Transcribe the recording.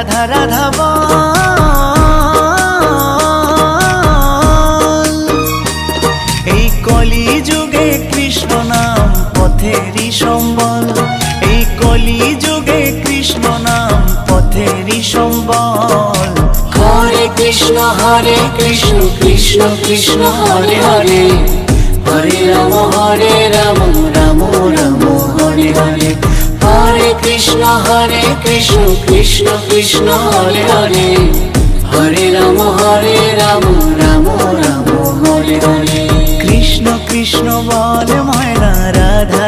রাধা রাধা বল। এই কলি যুগে কৃষ্ণ নাম পথেরই সম্বল, এই কলি যুগে কৃষ্ণ নাম পথেরই সম্বল। হরে কৃষ্ণ কৃষ্ণ কৃষ্ণ হরে হরে, হরে রাম রাম রাম হরে হরে। হরে কৃষ্ণ কৃষ্ণ কৃষ্ণ হরে হরে, হরে রাম রাম রাম হরে হরে। কৃষ্ণ কৃষ্ণ বল ময়না রাধা